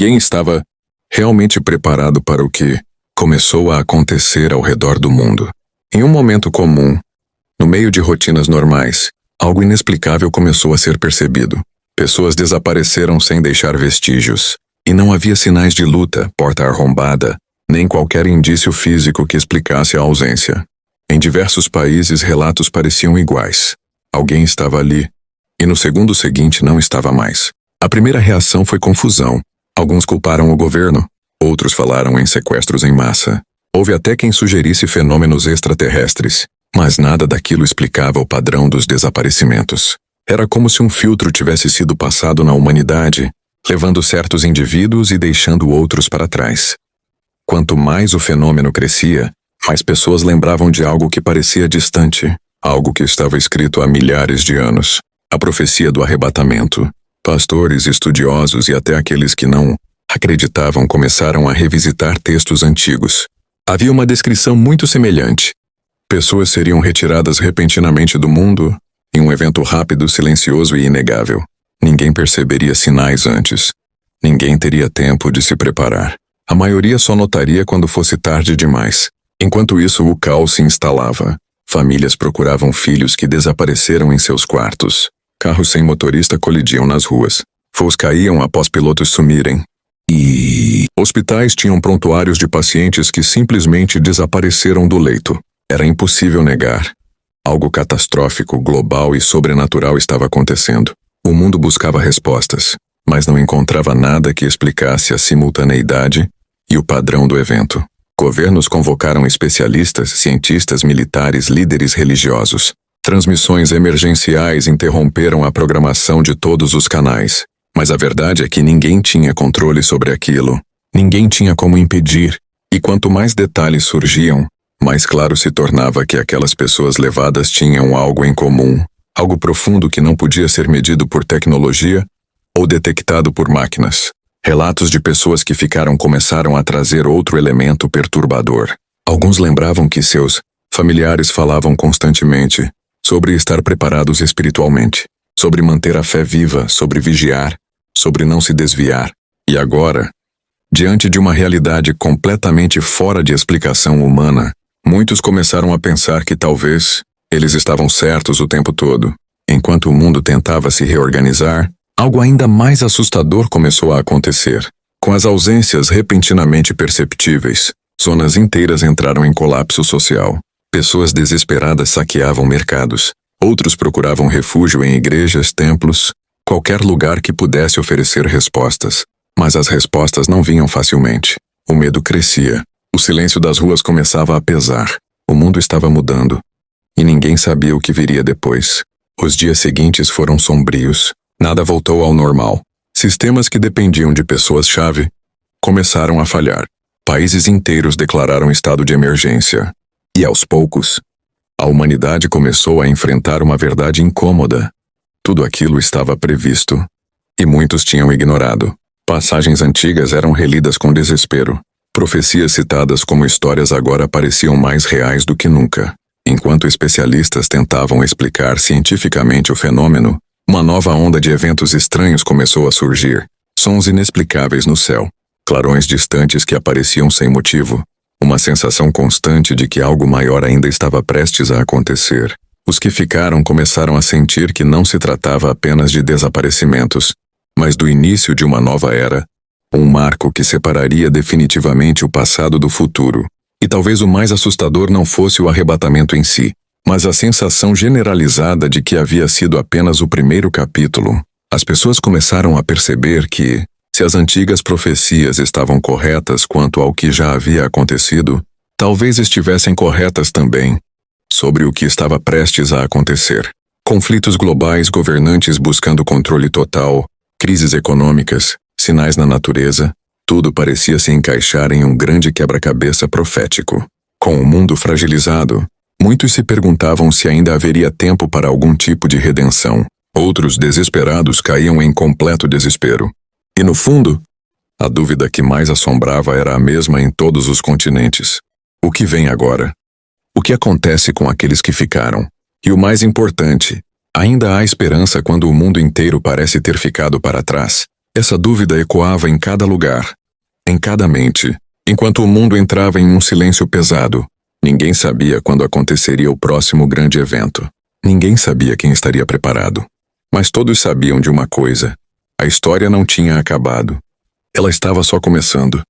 Ninguém estava realmente preparado para o que começou a acontecer ao redor do mundo. Em um momento comum, no meio de rotinas normais, algo inexplicável começou a ser percebido. Pessoas desapareceram sem deixar vestígios, e não havia sinais de luta, porta arrombada, nem qualquer indício físico que explicasse a ausência. Em diversos países, relatos pareciam iguais. Alguém estava ali, e no segundo seguinte não estava mais. A primeira reação foi confusão. Alguns culparam o governo, outros falaram em sequestros em massa. Houve até quem sugerisse fenômenos extraterrestres, mas nada daquilo explicava o padrão dos desaparecimentos. Era como se um filtro tivesse sido passado na humanidade, levando certos indivíduos e deixando outros para trás. Quanto mais o fenômeno crescia, mais pessoas lembravam de algo que parecia distante, algo que estava escrito há milhares de anos. A profecia do arrebatamento. Pastores, estudiosos e até aqueles que não acreditavam começaram a revisitar textos antigos. Havia uma descrição muito semelhante. Pessoas seriam retiradas repentinamente do mundo, em um evento rápido, silencioso e inegável. Ninguém perceberia sinais antes. Ninguém teria tempo de se preparar. A maioria só notaria quando fosse tarde demais. Enquanto isso, o caos se instalava. Famílias procuravam filhos que desapareceram em seus quartos. Carros sem motorista colidiam nas ruas. Voos caíam após pilotos sumirem. E hospitais tinham prontuários de pacientes que simplesmente desapareceram do leito. Era impossível negar. Algo catastrófico, global e sobrenatural estava acontecendo. O mundo buscava respostas, mas não encontrava nada que explicasse a simultaneidade e o padrão do evento. Governos convocaram especialistas, cientistas, militares, líderes religiosos. Transmissões emergenciais interromperam a programação de todos os canais. Mas a verdade é que ninguém tinha controle sobre aquilo. Ninguém tinha como impedir. E quanto mais detalhes surgiam, mais claro se tornava que aquelas pessoas levadas tinham algo em comum. Algo profundo que não podia ser medido por tecnologia ou detectado por máquinas. Relatos de pessoas que ficaram começaram a trazer outro elemento perturbador. Alguns lembravam que seus familiares falavam constantemente sobre estar preparados espiritualmente, sobre manter a fé viva, sobre vigiar, sobre não se desviar. E agora, diante de uma realidade completamente fora de explicação humana, muitos começaram a pensar que talvez eles estavam certos o tempo todo. Enquanto o mundo tentava se reorganizar, algo ainda mais assustador começou a acontecer. Com as ausências repentinamente perceptíveis, zonas inteiras entraram em colapso social. Pessoas desesperadas saqueavam mercados. Outros procuravam refúgio em igrejas, templos, qualquer lugar que pudesse oferecer respostas. Mas as respostas não vinham facilmente. O medo crescia. O silêncio das ruas começava a pesar. O mundo estava mudando. E ninguém sabia o que viria depois. Os dias seguintes foram sombrios. Nada voltou ao normal. Sistemas que dependiam de pessoas-chave começaram a falhar. Países inteiros declararam estado de emergência. E aos poucos, a humanidade começou a enfrentar uma verdade incômoda. Tudo aquilo estava previsto. E muitos tinham ignorado. Passagens antigas eram relidas com desespero. Profecias citadas como histórias agora pareciam mais reais do que nunca. Enquanto especialistas tentavam explicar cientificamente o fenômeno, uma nova onda de eventos estranhos começou a surgir. Sons inexplicáveis no céu. Clarões distantes que apareciam sem motivo. Uma sensação constante de que algo maior ainda estava prestes a acontecer. Os que ficaram começaram a sentir que não se tratava apenas de desaparecimentos, mas do início de uma nova era, um marco que separaria definitivamente o passado do futuro. E talvez o mais assustador não fosse o arrebatamento em si, mas a sensação generalizada de que havia sido apenas o primeiro capítulo. As pessoas começaram a perceber que, se as antigas profecias estavam corretas quanto ao que já havia acontecido, talvez estivessem corretas também sobre o que estava prestes a acontecer. Conflitos globais, governantes buscando controle total, crises econômicas, sinais na natureza, tudo parecia se encaixar em um grande quebra-cabeça profético. Com o mundo fragilizado, muitos se perguntavam se ainda haveria tempo para algum tipo de redenção. Outros, desesperados, caíam em completo desespero. E no fundo, a dúvida que mais assombrava era a mesma em todos os continentes. O que vem agora? O que acontece com aqueles que ficaram? E o mais importante, ainda há esperança quando o mundo inteiro parece ter ficado para trás? Essa dúvida ecoava em cada lugar, em cada mente, enquanto o mundo entrava em um silêncio pesado. Ninguém sabia quando aconteceria o próximo grande evento. Ninguém sabia quem estaria preparado. Mas todos sabiam de uma coisa: a história não tinha acabado. Ela estava só começando.